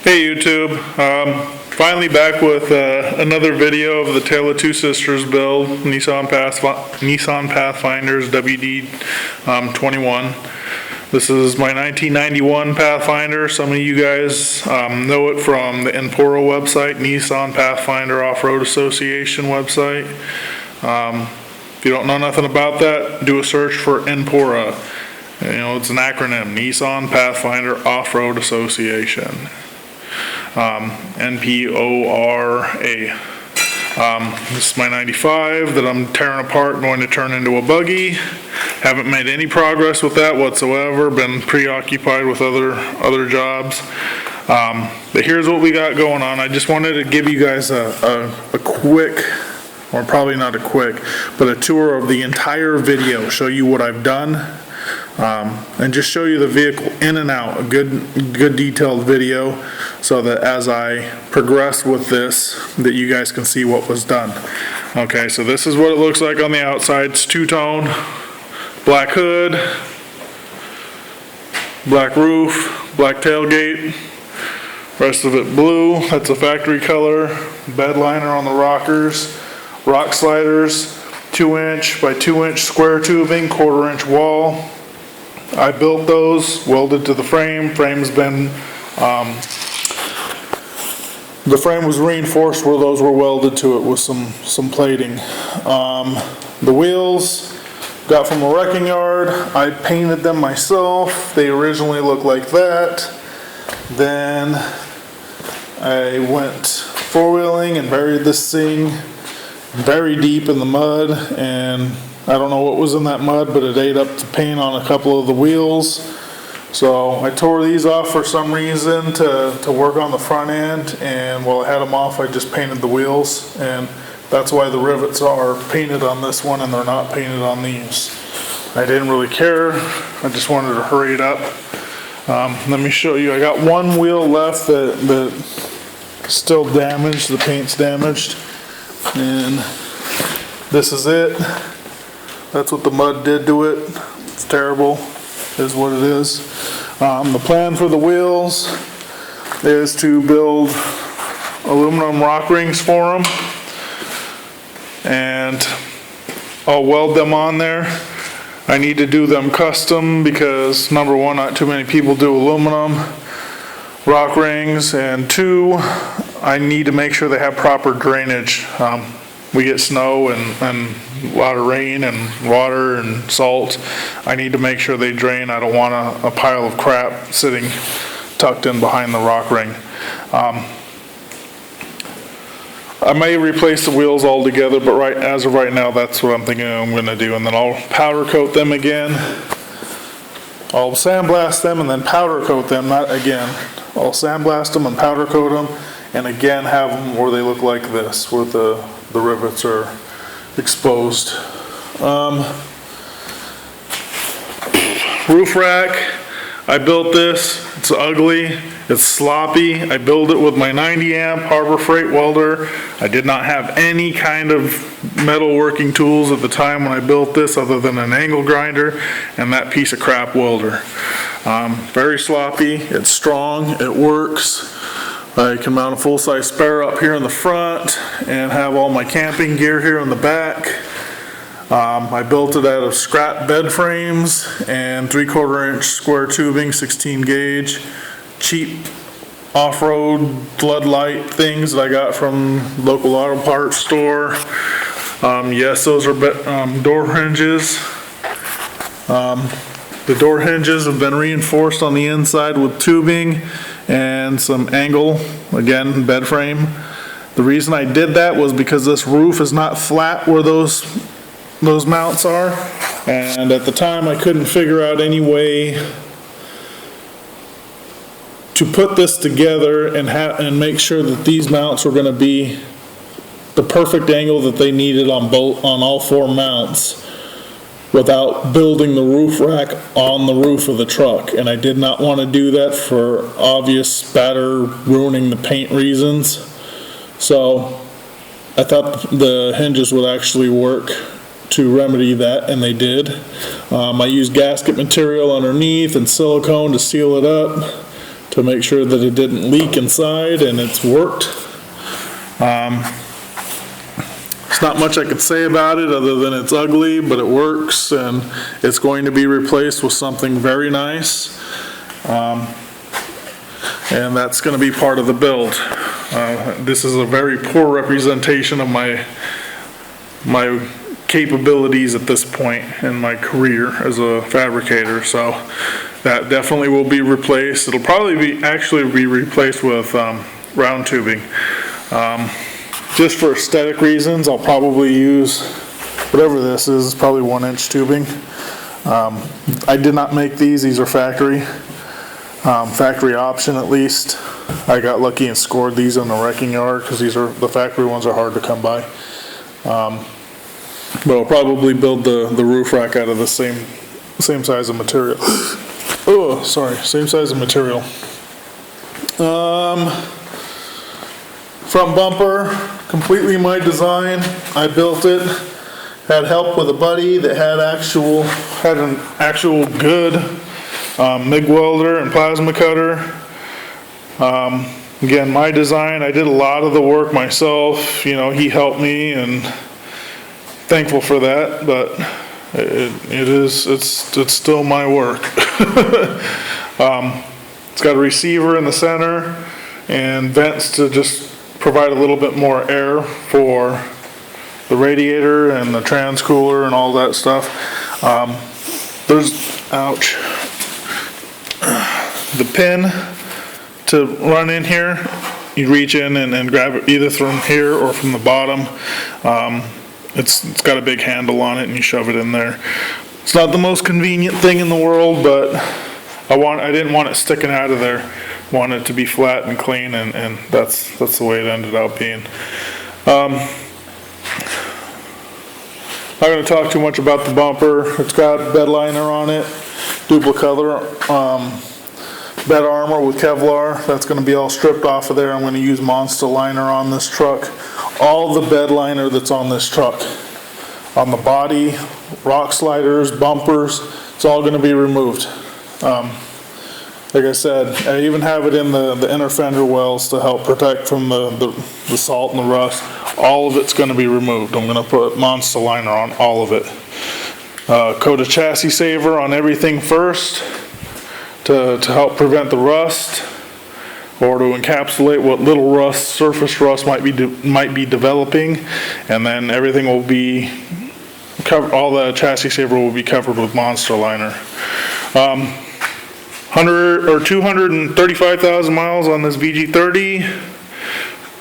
Hey YouTube, finally back with another video of the Tale of Two Sisters build, Nissan Pathfinders WD21. This is my 1991 Pathfinder. Some of you guys know it from the NPORA website, Nissan Pathfinder Off-Road Association website. If you don't know nothing about that, do a search for NPORA. You know, it's an acronym, Nissan Pathfinder Off-Road Association. NPORA. This is my 95 that I'm tearing apart and going to turn into a buggy. Haven't made any progress with that whatsoever. Been preoccupied with other jobs. But here's what we got going on. I just wanted to give you guys a quick, or probably not a quick, but a tour of the entire video. Show you what I've done. And just show you the vehicle in and out, a good detailed video, so that as I progress with this, that you guys can see what was done. Okay, so this is what it looks like on the outside. It's two-tone, black hood, black roof, black tailgate, rest of it blue. That's a factory color. Bed liner on the rockers, rock sliders, 2-inch by 2-inch square tubing, 1/4-inch wall. I built those, welded to the frame. Frame's been, the frame was reinforced where those were welded to it with some plating. The wheels, got from a wrecking yard. I painted them myself. They originally looked like that. Then I went four-wheeling and buried this thing very deep in the mud, and I don't know what was in that mud, but it ate up the paint on a couple of the wheels. So I tore these off for some reason to work on the front end, and while I had them off, I just painted the wheels, and that's why the rivets are painted on this one and they're not painted on these. I didn't really care. I just wanted to hurry it up. Let me show you. I got one wheel left that still damaged. The paint's damaged, and this is it. That's what the mud did to it. It's terrible, is what it is. The plan for the wheels is to build aluminum rock rings for them, and I'll weld them on there. I need to do them custom because, number one, not too many people do aluminum rock rings, and two, I need to make sure they have proper drainage. We get snow and a lot of rain and water and salt. I need to make sure they drain. I don't want a pile of crap sitting tucked in behind the rock ring. I may replace the wheels altogether, but as of right now, that's what I'm thinking I'm going to do. And then I'll powder coat them again. I'll sandblast them and then powder coat them, not again. I'll sandblast them and powder coat them, and again have them where they look like this, where the rivets are exposed. Roof rack, I built this. It's ugly, it's sloppy. I built it with my 90 amp Harbor Freight welder. I did not have any kind of metal working tools at the time when I built this other than an angle grinder and that piece of crap welder. Very sloppy, it's strong, it works. I can mount a full-size spare up here in the front and have all my camping gear here in the back. I built it out of scrap bed frames and 3/4-inch square tubing, 16 gauge, cheap off-road floodlight things that I got from local auto parts store. Yes, those are door hinges. The door hinges have been reinforced on the inside with tubing and some angle, again, bed frame. The reason I did that was because this roof is not flat where those mounts are, and at the time I couldn't figure out any way to put this together and make sure that these mounts were going to be the perfect angle that they needed on all four mounts without building the roof rack on the roof of the truck, and I did not want to do that for obvious spatter ruining the paint reasons. So I thought the hinges would actually work to remedy that, and they did. I used gasket material underneath and silicone to seal it up. to make sure that it didn't leak inside, and it's worked. There's not much I could say about it other than it's ugly, but it works, and it's going to be replaced with something very nice. And that's going to be part of the build. This is a very poor representation of my capabilities at this point in my career as a fabricator, so that definitely will be replaced. It'll probably actually be replaced with round tubing. Just for aesthetic reasons, I'll probably use whatever this is, probably 1-inch tubing. I did not make these are factory option at least. I got lucky and scored these in the wrecking yard because the factory ones are hard to come by. But I'll probably build the roof rack out of the same size of material. Oh, sorry, same size of material. Front bumper, completely my design. I built it. Had help with a buddy that had an actual good MIG welder and plasma cutter. Again, my design. I did a lot of the work myself. You know, he helped me, and thankful for that. But it's still my work. It's got a receiver in the center and vents to just provide a little bit more air for the radiator and the transcooler and all that stuff. Ouch. The pin to run in here, you reach in and grab it either from here or from the bottom. It's got a big handle on it, and you shove it in there. It's not the most convenient thing in the world, but I didn't want it sticking out of there. Wanted it to be flat and clean, and that's the way it ended up being. Not going to talk too much about the bumper. It's got bed liner on it, duplicolor bed armor with Kevlar. That's going to be all stripped off of there. I'm going to use Monster liner on this truck. All the bed liner that's on this truck, on the body, rock sliders, bumpers, it's all going to be removed. Like I said, I even have it in the inner fender wells to help protect from the salt and the rust. All of it's going to be removed. I'm going to put Monster liner on all of it. Coat a chassis saver on everything first to help prevent the rust, or to encapsulate what little surface rust might be developing, and then everything will be covered. All the chassis saver will be covered with Monster liner. 235,000 miles on this VG30.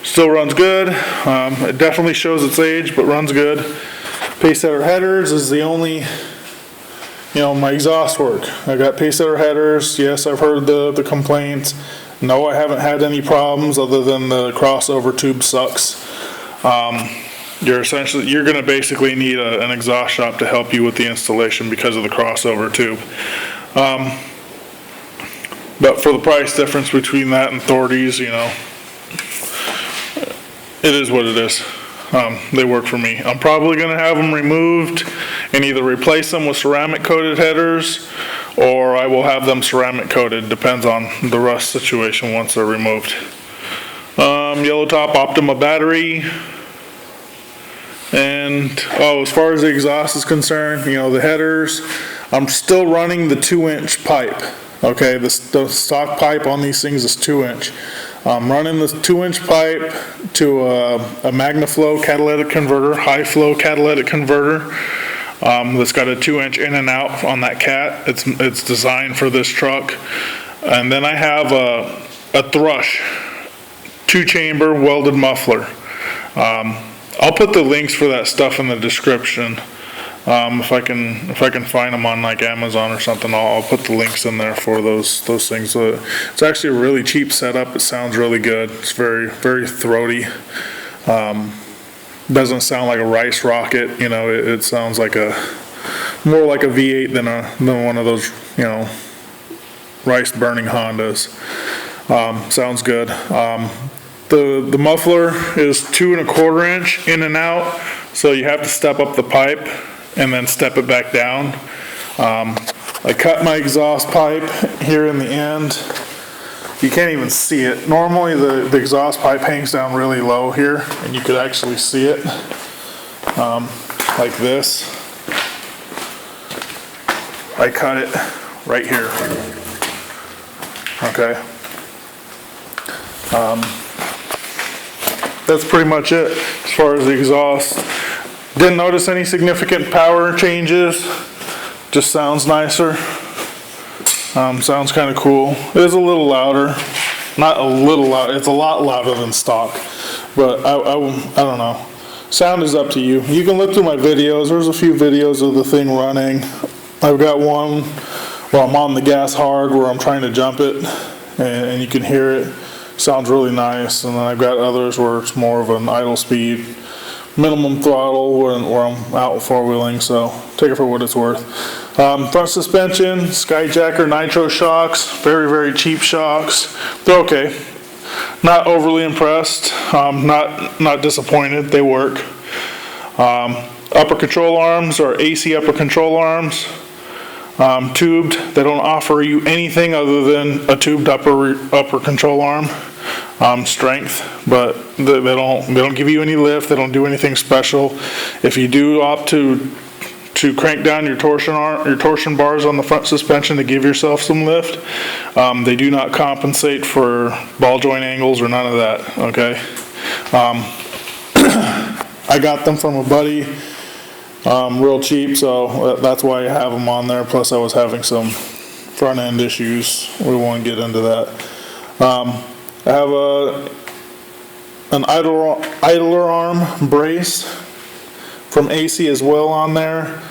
Still runs good. It definitely shows its age, but runs good. Pacesetter headers is the only, my exhaust work. I got pacesetter headers. Yes, I've heard the complaints. No, I haven't had any problems other than the crossover tube sucks. You're going to basically need an exhaust shop to help you with the installation because of the crossover tube. But for the price difference between that and Thordy's, it is what it is. They work for me. I'm probably going to have them removed and either replace them with ceramic coated headers, or I will have them ceramic coated. Depends on the rust situation once they're removed. Yellow top Optima battery. And as far as the exhaust is concerned, the headers, I'm still running the 2-inch pipe. Okay, the stock pipe on these things is 2-inch. I'm running this 2-inch pipe to a MagnaFlow catalytic converter, high flow catalytic converter. That's got a 2-inch in and out on that cat. It's designed for this truck. And then I have a Thrush 2-chamber welded muffler. I'll put the links for that stuff in the description. If I can find them on like Amazon or something, I'll put the links in there for those things. It's actually a really cheap setup. It sounds really good. It's very, very throaty. Doesn't sound like a rice rocket. It sounds like more like a V8 than one of those rice burning Hondas. Sounds good. The muffler is 2 1/4 inch in and out, so you have to step up the pipe and then step it back down. I cut my exhaust pipe here in the end You can't even see it. Normally the exhaust pipe hangs down really low here, and you could actually see it like this. I cut it right here. Okay. That's pretty much it as far as the exhaust. Didn't notice any significant power changes. Just sounds nicer. Sounds kind of cool. It is a little louder. Not a little loud. It's a lot louder than stock. But I don't know. Sound is up to you. You can look through my videos. There's a few videos of the thing running. I've got one where I'm on the gas hard where I'm trying to jump it, and you can hear it. Sounds really nice. And then I've got others where it's more of an idle speed, minimum throttle where I'm out four-wheeling, so take it for what it's worth. Front suspension, Skyjacker Nitro shocks, very, very cheap shocks. They're okay. Not overly impressed, not disappointed, they work. Upper control arms are AC upper control arms, tubed. They don't offer you anything other than a tubed upper control arm. Strength, but they don't give you any lift. They don't do anything special. If you do opt to crank down your torsion bars on the front suspension to give yourself some lift, they do not compensate for ball joint angles or none of that. Okay. I got them from a buddy, real cheap, so that's why I have them on there. Plus, I was having some front end issues. We won't get into that. I have an idler arm brace from AC as well on there.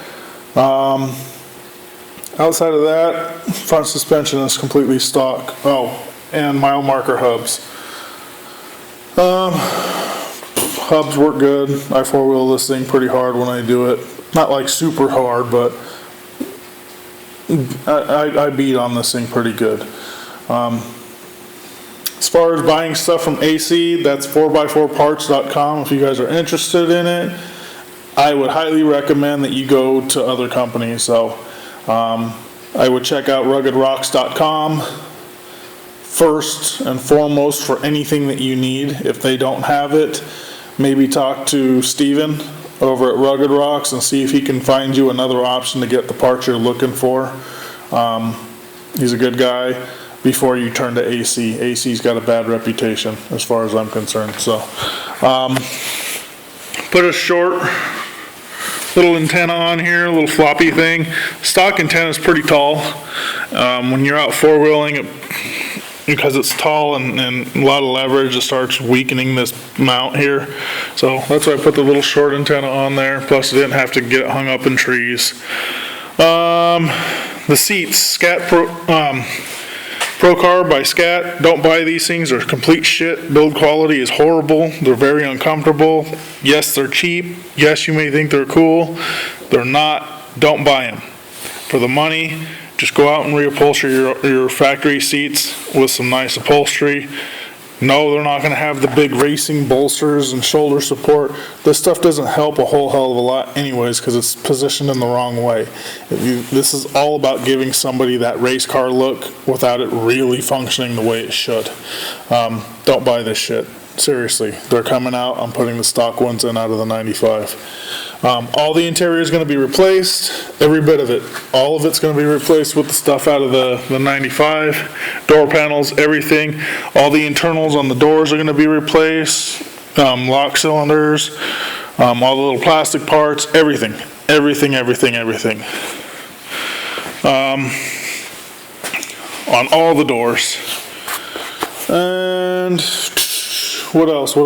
Outside of that, front suspension is completely stock. Oh, and mile marker hubs. Hubs work good. I four-wheel this thing pretty hard when I do it. Not like super hard, but I beat on this thing pretty good. As far as buying stuff from AC, that's 4x4parts.com. If you guys are interested in it, I would highly recommend that you go to other companies. So I would check out ruggedrocks.com first and foremost for anything that you need. If they don't have it, maybe talk to Steven over at Rugged Rocks and see if he can find you another option to get the parts you're looking for. He's a good guy. Before you turn to AC. AC's got a bad reputation as far as I'm concerned. So, put a short little antenna on here, a little floppy thing. Stock antenna is pretty tall. When you're out four-wheeling, because it's tall and a lot of leverage, it starts weakening this mount here. So that's why I put the little short antenna on there. Plus, I didn't have to get it hung up in trees. The seats, Scat Pro Car by Scat. Don't buy these things. They're complete shit. Build quality is horrible. They're very uncomfortable. Yes, they're cheap. Yes, you may think they're cool. They're not. Don't buy them. For the money, just go out and reupholster your factory seats with some nice upholstery. No, they're not going to have the big racing bolsters and shoulder support. This stuff doesn't help a whole hell of a lot anyways because it's positioned in the wrong way. This is all about giving somebody that race car look without it really functioning the way it should. Don't buy this shit. Seriously, they're coming out. I'm putting the stock ones in out of the 95. All the interior is going to be replaced, every bit of it. All of it's going to be replaced with the stuff out of the 95. Door panels, everything. All the internals on the doors are going to be replaced. Lock cylinders, all the little plastic parts, everything. Everything. On all the doors. And what else?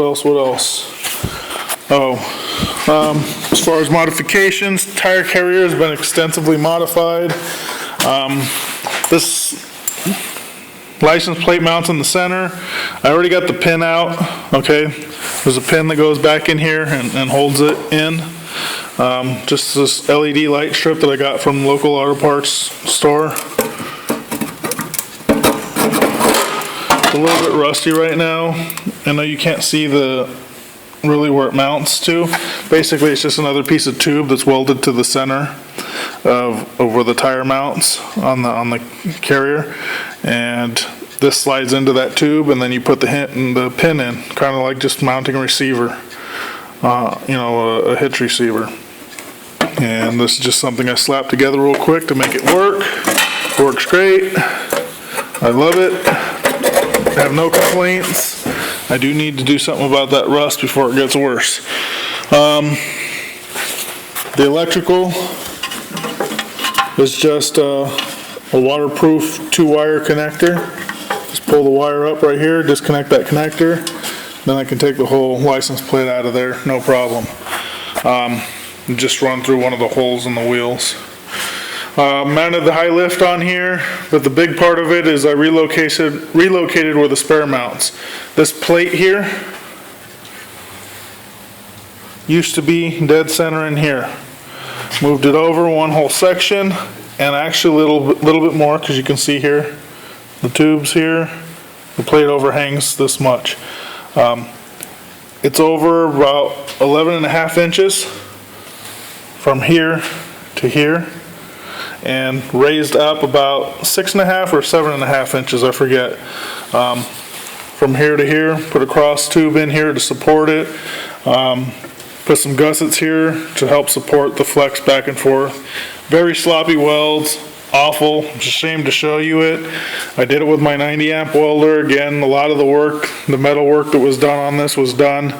As far as modifications, tire carrier has been extensively modified. This license plate mounts in the center. I already got the pin out. Okay, there's a pin that goes back in here and holds it in. Just this LED light strip that I got from the local auto parts store. It's a little bit rusty right now. I know you can't see really where it mounts to. Basically, it's just another piece of tube that's welded to the center of where the tire mounts on the carrier, and this slides into that tube, and then you put the pin in, kind of like just mounting a receiver, you know, a hitch receiver. And this is just something I slapped together real quick to make it work. Works great. I love it. I have no complaints. I do need to do something about that rust before it gets worse. The electrical is just a waterproof 2-wire connector. Just pull the wire up right here, disconnect that connector, then I can take the whole license plate out of there, no problem. Just run through one of the holes in the wheels. Mounted the high lift on here, but the big part of it is I relocated where the spare mounts. This plate here used to be dead center in here. Moved it over one whole section, and actually a little bit more, because you can see here the tubes here. The plate overhangs this much. It's over about 11.5 inches from here to here, and raised up about 6.5 or 7.5 inches, I forget. From here to here, put a cross tube in here to support it. Put some gussets here to help support the flex back and forth. Very sloppy welds, awful. It's a shame to show you it. I did it with my 90 amp welder. Again, a lot of the work, the metal work that was done on this was done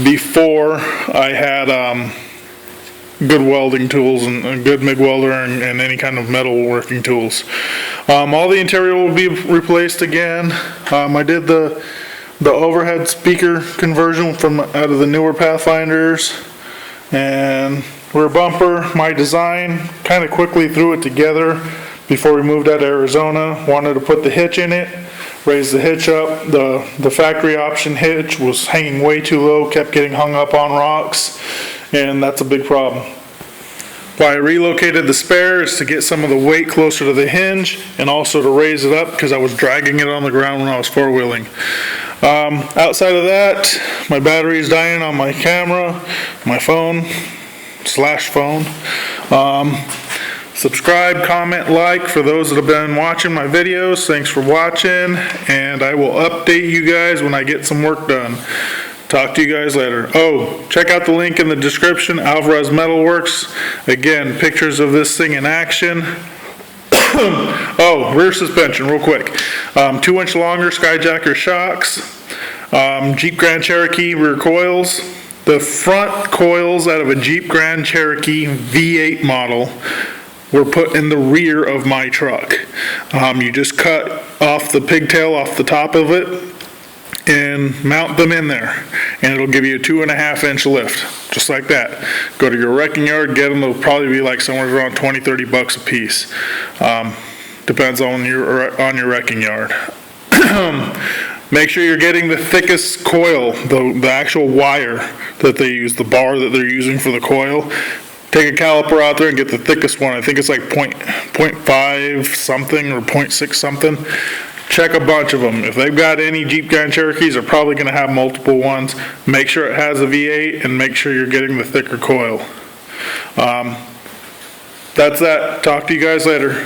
before I had good welding tools and a good MIG welder and any kind of metal working tools. All the interior will be replaced again. I did the overhead speaker conversion from out of the newer Pathfinders, and rear bumper, my design, kind of quickly threw it together before we moved out of Arizona. Wanted to put the hitch in it, raise the hitch up. The factory option hitch was hanging way too low, kept getting hung up on rocks, and that's a big problem. Why I relocated the spare is to get some of the weight closer to the hinge, and also to raise it up because I was dragging it on the ground when I was four-wheeling. Outside of that, my battery's dying on my camera, my phone. Subscribe, comment, like for those that have been watching my videos. Thanks for watching, and I will update you guys when I get some work done. Talk to you guys later. Oh, check out the link in the description, Alvarez Metalworks. Again, pictures of this thing in action. Oh, rear suspension, real quick. 2-inch longer Skyjacker shocks. Jeep Grand Cherokee rear coils. The front coils out of a Jeep Grand Cherokee V8 model were put in the rear of my truck. You just cut off the pigtail off the top of it and mount them in there, and it'll give you a 2.5-inch lift, just like that. Go to your wrecking yard, get them. They'll probably be like somewhere around $20-30 a piece. Depends on your wrecking yard. Make sure you're getting the thickest coil, the actual wire that they use, the bar that they're using for the coil. Take a caliper out there and get the thickest one. I think it's like 0.5 something or 0.6 something. Check a bunch of them. If they've got any Jeep Grand Cherokees, they're probably going to have multiple ones. Make sure it has a V8, and make sure you're getting the thicker coil. That's that. Talk to you guys later.